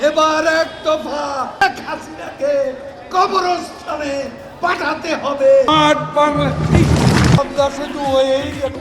এবার এক দফা শেখ হাসিনাকে কবরস্থানে পাঠাতে হবে। আট বাংলা শুধু হয়েই গেল।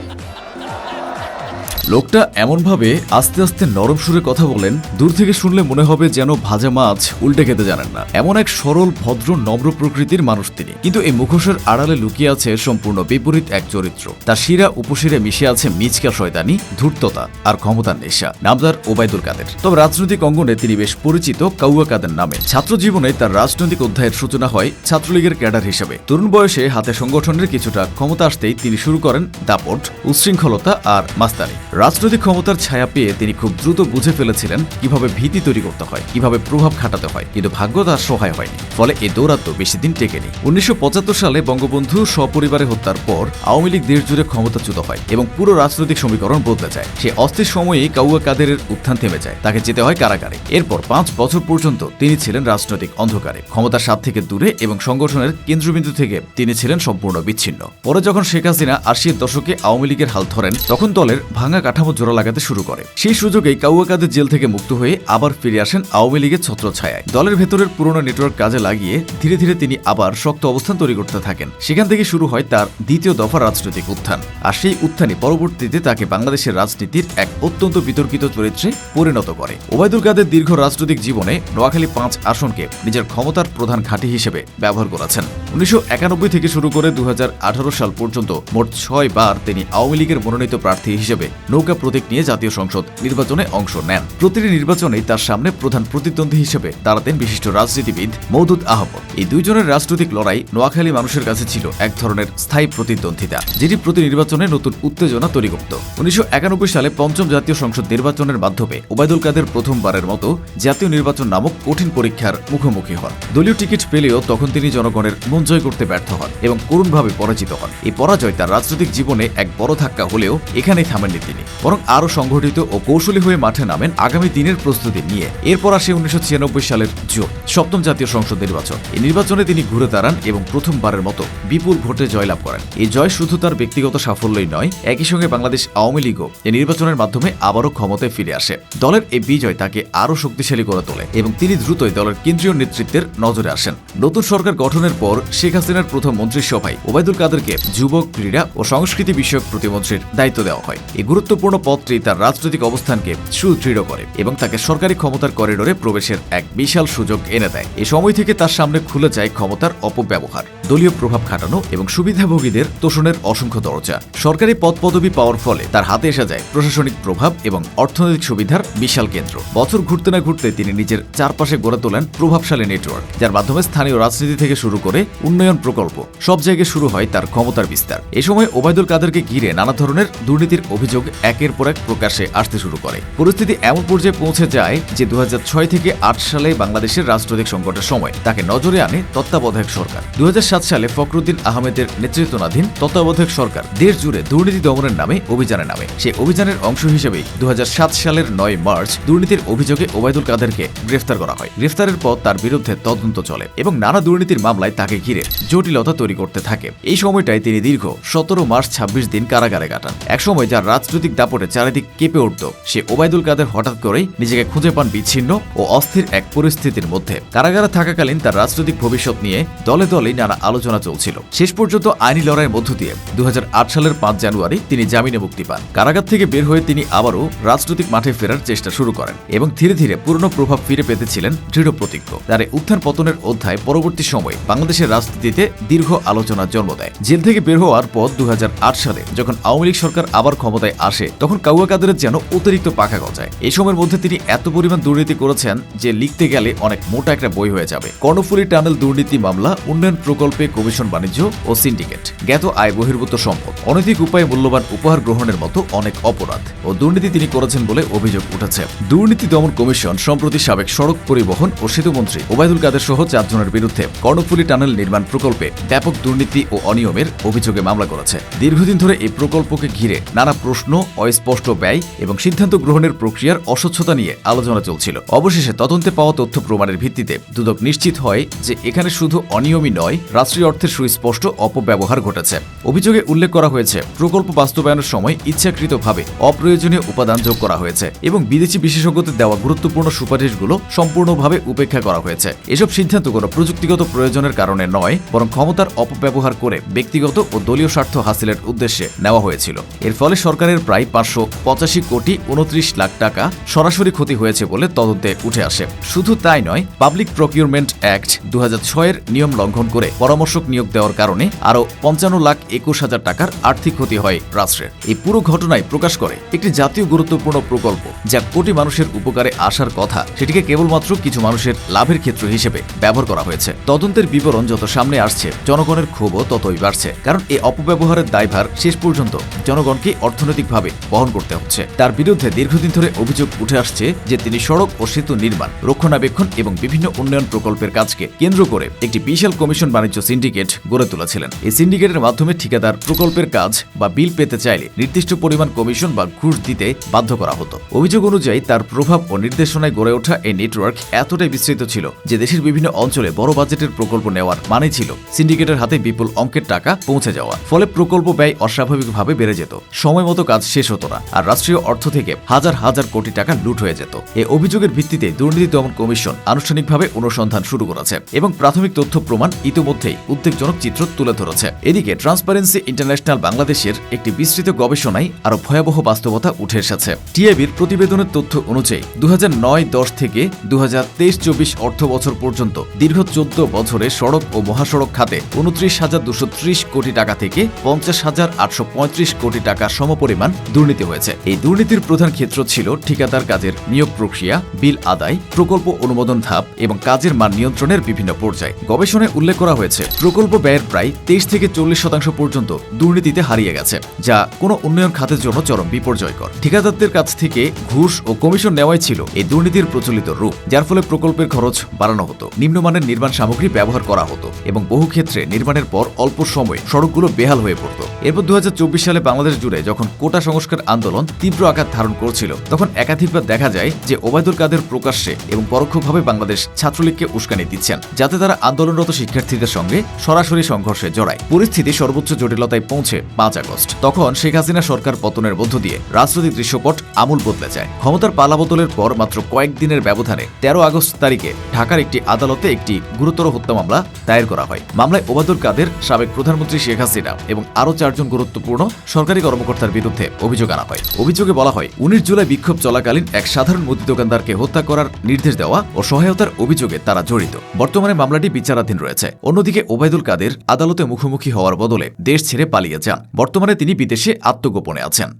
লোকটা এমনভাবে আস্তে আস্তে নরম সুরে কথা বলেন, দূর থেকে শুনলে মনে হবে যেন ভাজা মাছ উল্টে খেতে জানেন না। এমন এক সরল, ভদ্র, নম্র প্রকৃতির মানুষ তিনি। কিন্তু এই মুখোশের আড়ালে লুকিয়ে আছে সম্পূর্ণ বিপরীত এক চরিত্র। তার শিরা উপশিরে মিশে আছে মিচকা শয়তানি, ধূর্ততা আর ক্ষমতার নেশা। নাম তার ওবায়দুল কাদের। তবে রাজনৈতিক অঙ্গনে তিনি বেশ পরিচিত কাউয়া কাদের নামে। ছাত্র জীবনে তার রাজনৈতিক অধ্যায়ের সূচনা হয় ছাত্রলীগের ক্যাডার হিসেবে। তরুণ বয়সে হাতে সংগঠনের কিছুটা ক্ষমতা আসতেই তিনি শুরু করেন দাপট, উচ্ছৃঙ্খলতা আর মাস্তানি। রাজনৈতিক ক্ষমতার ছায়া পেয়ে তিনি খুব দ্রুত বুঝে ফেলেছিলেন কিভাবে ভীতি তৈরি করতে হয়, কিভাবে প্রভাব খাটাতে হয়। কিন্তু ভাগ্য তার সহায় হয়নি, ফলে এই দৌরাত্ম্য বেশি দিন টেকেনি। 1975 সালে বঙ্গবন্ধু সপরিবারে হত্যার পর আওয়ামী লীগ দেশ জুড়ে ক্ষমতাচ্যুত হয় এবং পুরো রাজনৈতিক সমীকরণ বদলে যায়। সেই অস্থির সময়েই কাউয়া কাদেরের উত্থান থেমে যায়। তাকে যেতে হয় কারাগারে। এরপর 5 বছর পর্যন্ত তিনি ছিলেন রাজনৈতিক অন্ধকারে, ক্ষমতার স্বাদ থেকে দূরে এবং সংগঠনের কেন্দ্রবিন্দু থেকে তিনি ছিলেন সম্পূর্ণ বিচ্ছিন্ন। পরে যখন শেখ হাসিনা 80-এর দশকে আওয়ামী লীগের হাল ধরেন, তখন দলের ভাঙা কাঠামো জোড়া লাগাতে শুরু করে। সেই সুযোগেই কাউয়া কাদের জেল থেকে মুক্ত হয়ে আবার ফিরে আসেন আওয়ামী লীগের ছত্রছায়ায়। দলের ভেতরের পুরনো নেটওয়ার্ক কাজে লাগিয়ে ধীরে ধীরে তিনি আবার শক্ত অবস্থান তৈরি করতে থাকেন। সেখান থেকে শুরু হয় তার দ্বিতীয় দফা রাজনৈতিক উত্থান। আর সেই উত্থানই পরবর্তীতে তাকে বাংলাদেশের রাজনীতির এক অত্যন্ত বিতর্কিত চরিত্রে পরিণত করে। ওবায়দুল কাদের দীর্ঘ রাজনৈতিক জীবনে নোয়াখালী 5 আসনকে নিজের ক্ষমতার প্রধান ঘাঁটি হিসেবে ব্যবহার করেছেন। 1991 থেকে শুরু করে 2018 সাল পর্যন্ত মোট 6 বার তিনি আওয়ামী লীগের মনোনীত প্রার্থী হিসেবে নৌকা প্রতীক নিয়ে জাতীয় সংসদ নির্বাচনে অংশ নেন। প্রতিটি নির্বাচনেই তার সামনে প্রধান প্রতিদ্বন্দ্বী হিসেবে দাঁড়াতেন বিশিষ্ট রাজনীতিবিদ মওদুদ আহমদ। এই দুইজনের রাজনৈতিক লড়াই নোয়াখালী মানুষের কাছে ছিল এক ধরনের স্থায়ী প্রতিদ্বন্দ্বিতা, যেটি প্রতি নির্বাচনে নতুন উত্তেজনা তৈরি করত। 1991 সালে 5ম জাতীয় সংসদ নির্বাচনের মাধ্যমে ওবায়দুল কাদের প্রথমবারের মতো জাতীয় নির্বাচন নামক কঠিন পরীক্ষার মুখোমুখি হন। দলীয় টিকিট পেলেও তখন তিনি জনগণের মন জয় করতে ব্যর্থ হন এবং করুণভাবে পরাজিত হন। এই পরাজয় তার রাজনৈতিক জীবনে এক বড় ধাক্কা হলেও এখানেই থামেননি তিনি, বরং আরো সংগঠিত ও কৌশলী হয়ে মাঠে নামেন আগামী দিনের প্রস্তুতি নিয়ে। এরপর আসে 1996 সালের জুন 7ম জাতীয় সংসদ নির্বাচন। এই নির্বাচনে তিনি ঘুরে দাঁড়ান এবং প্রথমবারের মতো বিপুল ভোটে জয়লাভ করেন। এই জয় শুধু তার ব্যক্তিগত সাফল্যই নয়, একই সঙ্গে বাংলাদেশ আওয়ামী লীগও এই নির্বাচনের মাধ্যমে আবারও ক্ষমতায় ফিরে আসে। দলের এই বিজয় তাকে আরও শক্তিশালী করে তোলে এবং তিনি দ্রুতই দলের কেন্দ্রীয় নেতৃত্বের নজরে আসেন। নতুন সরকার গঠনের পর শেখ হাসিনার প্রথম মন্ত্রিসভায় ওবায়দুল কাদেরকে যুবক, ক্রীড়া ও সংস্কৃতি বিষয়ক প্রতিমন্ত্রীর দায়িত্ব দেওয়া হয়। এই গুরুত্বপূর্ণ পদটি তার রাজনৈতিক অবস্থানকে সুদৃঢ় করে এবং তাকে সরকারি ক্ষমতার করিডোরে প্রবেশের এক বিশাল সুযোগ এনে দেয়। এই সময় থেকে তার সামনে খুলে যায় ক্ষমতার অপব্যবহার, দলীয় প্রভাব খাটানো এবং সুবিধাভোগীদের তোষণের অসংখ্য দরজা। সরকারি পদপদবি পাওয়ার ফলে তার হাতে এসে যায় প্রশাসনিক প্রভাব এবং অর্থনৈতিক সুবিধার বিশাল কেন্দ্র। বছর ঘুরতে না ঘুরতে তিনি নিজের চারপাশে গড়ে তোলেন প্রভাবশালী নেটওয়ার্ক, যার মাধ্যমে স্থানীয় রাজনীতি থেকে শুরু করে উন্নয়ন প্রকল্প সব জায়গায় শুরু হয় তার ক্ষমতার বিস্তার। এ সময় ওবায়দুল কাদেরকে ঘিরে নানা ধরনের দুর্নীতির অভিযোগ একের পর এক প্রকাশ্যে আসতে শুরু করে। পরিস্থিতি এমন পর্যায়ে পৌঁছে যায় যে 2006 থেকে 8 সালে বাংলাদেশের রাজনৈতিক সংকটের সময় তাকে নজরে আনে তত্ত্বাবধায়ক সরকার। 2007 সালে ফখরুদ্দিন আহমেদের নেতৃত্বাধীন তত্ত্বাবধায়ক সরকার দেশ জুড়ে দুর্নীতি দমনের নামে অভিযানে নামে। সেই অভিযানের অংশ হিসেবেই 2007 সালের 9 মার্চ দুর্নীতির অভিযোগে ওবায়দুল কাদেরকে গ্রেফতার করা হয়। গ্রেফতারের পর তার বিরুদ্ধে তদন্ত চলে এবং নানা দুর্নীতির মামলায় তাকে ঘিরে জটিলতা তৈরি করতে থাকে। এই সময়টায় তিনি দীর্ঘ 17 মাস 26 দিন কারাগারে কাটান। একসময় যার রাজনৈতিক দাপটে চারিদিক কেঁপে উঠত, সে ওবায়দুল কাদের হঠাৎ করেই নিজেকে খুঁজে পান বিচ্ছিন্ন ও অস্থির এক পরিস্থিতির মধ্যে। কারাগারে থাকাকালীন তার রাজনৈতিক ভবিষ্যৎ নিয়ে দলে দলেই নানা আলোচনা চলছিল। শেষ পর্যন্ত আইনি লড়াইয়ের মধ্য দিয়ে 2008 সালের 5 জানুয়ারি তিনি জামিনে মুক্তি পান। কারাগার থেকে বের হয়ে তিনি আবারও রাজনৈতিক মাঠে ফেরার চেষ্টা শুরু করেন এবং ধীরে ধীরে পুরনো প্রভাব ফিরে পেতেছিলেন দৃঢ় প্রতিজ্ঞ। তার উত্থান পতনের অধ্যায় পরবর্তী সময়ে বাংলাদেশের রাজনীতিতে দীর্ঘ আলোচনার জন্ম দেয়। জেল থেকে বের হওয়ার পর 2008 সালে যখন আওয়ামী লীগ সরকার আবার ক্ষমতায় আসে, তখন কাউয়া কাদেরের যেন অতিরিক্ত পাখা গজায়। এই সময়ের মধ্যে তিনি এত পরিমাণ দুর্নীতি করেছেন যে লিখতে গেলে অনেক মোটা একটা বই হয়ে যাবে। কর্ণফুলী টানেল দুর্নীতি মামলা, উন্নয়ন প্রকল্পে কমিশন বাণিজ্য ও সিন্ডিকেট, জ্ঞাত আয় বহির্ভূত সম্পদ, অনৈতিক উপায়ে মূল্যবান উপহার গ্রহণের মতো অনেক অপরাধ ও দুর্নীতি তিনি করেছেন বলে অভিযোগ উঠেছে। দুর্নীতি দমন কমিশন সম্প্রতি সাবেক সড়ক পরিবহন ও সেতুমন্ত্রী ওবায়দুল কাদের সহ 4 জনের বিরুদ্ধে কর্ণফুলী টানেল নির্মাণ প্রকল্পে ব্যাপক দুর্নীতি ও অনিয়মের অভিযোগে মামলা করেছে। দীর্ঘদিন ধরে এই প্রকল্পকে ঘিরে নানা প্রশ্ন অস্পষ্ট ব্যয় এবং সিদ্ধান্ত গ্রহণের প্রক্রিয়ার অস্বচ্ছতা নিয়ে আলোচনা চলছিল। অবশেষে তদন্তে পাওয়া তথ্য প্রমাণের ভিত্তিতে দুদক নিশ্চিত হয় যে এখানে শুধু অনিয়মই নয়, রাষ্ট্রীয় অর্থের সুস্পষ্ট অপব্যবহার ঘটেছে। অভিযোগে উল্লেখ করা হয়েছে প্রকল্প বাস্তবায়নের সময় ইচ্ছাকৃতভাবে অপ্রয়োজনীয় উপাদান যোগ করা হয়েছে এবং বিদেশি বিশেষজ্ঞদের দেওয়া গুরুত্বপূর্ণ সুপারিশগুলো সম্পূর্ণভাবে উপেক্ষা করা হয়েছে। এসব সিদ্ধান্ত কোনো প্রযুক্তিগত প্রয়োজনের কারণে নয়, বরং ক্ষমতার অপব্যবহার করে ব্যক্তিগত ও দলীয় স্বার্থ হাসিলের উদ্দেশ্যে নেওয়া হয়েছিল। এর ফলে সরকারের প্রায় 585 কোটি 29 লাখ টাকা সরাসরি ক্ষতি হয়েছে বলে তদন্তে উঠে আসে। শুধু তাই নয়, পাবলিক প্রকিউরমেন্ট অ্যাক্ট 2006 এর নিয়ম লঙ্ঘন করে পরামর্শক নিয়োগ দেওয়ার কারণে আরও 55,21,000 টাকার আর্থিক ক্ষতি হয় রাষ্ট্রের। এই পুরো ঘটনায় প্রকাশ করে একটি জাতীয় গুরুত্বপূর্ণ প্রকল্প যা কোটি মানুষের উপকারে আসার কথা, সেটিকে কেবলমাত্র কিছু মানুষের লাভের ক্ষেত্র হিসেবে ব্যবহার করা হয়েছে। তদন্তের বিবরণ যত সামনে আসছে, জনগণের ক্ষোভও ততই বাড়ছে, কারণ এই অপব্যবহারের দায়ভার শেষ পর্যন্ত জনগণকে অর্থনৈতিকভাবে বহন করতে হচ্ছে। তার বিরুদ্ধে দীর্ঘদিন ধরে অভিযোগ উঠে আসছে যে তিনি সড়ক ও সেতু নির্মাণ, রক্ষণাবেক্ষণ এবং বিভিন্ন উন্নয়ন প্রকল্পের কাজকে কেন্দ্র করে একটি বিশাল কমিশন বাণিজ্য সিন্ডিকেট গড়ে তুলেছিলেন। এই সিন্ডিকেটের মাধ্যমে ঠিকাদার প্রকল্পের কাজ বা বিল পেতে চাইলে নির্দিষ্ট পরিমাণ কমিশন বা ঘুষ দিতে বাধ্য করা হতো। অভিযোগ অনুযায়ী তার প্রভাব ও নির্দেশনায় গড়ে ওঠা এই নেটওয়ার্ক এতটাই বিস্তৃত ছিল যে দেশের বিভিন্ন অঞ্চলে বড় বাজেটের প্রকল্প নেওয়ার মানে ছিল সিন্ডিকেটের হাতে বিপুল অঙ্কের টাকা পৌঁছে যাওয়া। ফলে প্রকল্প ব্যয় অস্বাভাবিকভাবে বেড়ে যেত, সময় মতো কাজ শেষ হতো না, আর রাষ্ট্রীয় অর্থ থেকে হাজার হাজার কোটি টাকা লুট হয়ে যেত। এই অভিযোগের ভিত্তিতে দুর্নীতি দমন কমিশন আনুষ্ঠানিকভাবে অনুসন্ধান শুরু করেছে এবং প্রাথমিক তথ্য প্রমাণ ইতিমধ্যেই উদ্বেগজনক চিত্র তুলে ধরেছে। এদিকে ট্রান্সপারেন্সি ইন্টারন্যাশনাল বাংলাদেশের একটি বিস্তৃত গবেষণায় আরো ভয়াবহ বাস্তবতা উঠে এসেছে। টিআইবির প্রতিবেদনের তথ্য অনুযায়ী 2009-10 থেকে 2023-24 অর্থ বছর পর্যন্ত দীর্ঘ 14 বছরে সড়ক ও মহাসড়ক খাতে 29,230 কোটি টাকা থেকে 50,835 কোটি টাকা সমপরিমাণ দুর্নীতি হয়েছে। এই দুর্নীতির প্রধান ক্ষেত্র ছিল ঠিকাদার কাজের নিয়োগ প্রক্রিয়া, বিল আদায়, প্রকল্প অনুমোদন ধাপ এবং কাজের মান নিয়ন্ত্রণের বিভিন্ন পর্যায়। গবেষণায় উল্লেখ করা হয়েছে প্রকল্প ব্যয়ের প্রায় 23 থেকে 40% পর্যন্ত দুর্নীতিতে হারিয়ে গেছে, যা কোনো উন্নয়ন খাতের জন্য চরম বিপর্যয়কর। ঠিকাদারদের কাছ থেকে ঘুষ ও কমিশন নেওয়াই ছিল এই দুর্নীতির প্রচলিত রূপ, যার ফলে প্রকল্পের খরচ বাড়ানো হতো, নিম্নমানের নির্মাণ সামগ্রী ব্যবহার করা হতো এবং বহু ক্ষেত্রে নির্মাণের পর অল্প সময়ে সড়কগুলো বেহাল হয়ে পড়ত। এরপর 2024 সালে বাংলাদেশ জুড়ে যখন কোটা সংস্কার আন্দোলন তীব্র আকার ধারণ করছিল, তখন একাধিকবার দেখা যায় যে ওবায়দুল কাদের প্রকাশ্যে এবং পরোক্ষভাবে বাংলাদেশ ছাত্রলীগকে উস্কানি দিচ্ছেন, যাতে তারা আন্দোলনরত শিক্ষার্থীদের সঙ্গে সরাসরি সংঘর্ষে জড়ায়। পরিস্থিতি সর্বোচ্চ জটিলতায় পৌঁছে 5 আগস্ট। তখন শেখ হাসিনা সরকার পতনের মধ্য দিয়ে রাজনৈতিক দৃশ্যপট আমূল বদলে যায়। ক্ষমতার পালাবদলের পর মাত্র কয়েকদিনের ব্যবধানে 13 আগস্ট তারিখে ঢাকার একটি আদালতে একটি গুরুতর হত্যা মামলা দায়ের করা হয়। মামলায় ওবায়দুল কাদের, সাবেক প্রধানমন্ত্রী শেখ হাসিনা এবং আরও 4 জন গুরুত্বপূর্ণ সরকারি কর্মকর্তার বিরুদ্ধে অভিযোগ আনা হয়। অভিযোগে বলা হয় 19 জুলাই বিক্ষোভ চলাকালীন এক সাধারণ মুদি দোকানদারকে হত্যা করার নির্দেশ দেওয়া ও সহায়তার অভিযোগে তারা জড়িত। বর্তমানে মামলাটি বিচারাধীন রয়েছে। অন্যদিকে ওবায়দুল কাদের আদালতে মুখোমুখি হওয়ার বদলে দেশ ছেড়ে পালিয়ে যান। বর্তমানে তিনি বিদেশে আত্মগোপনে আছেন।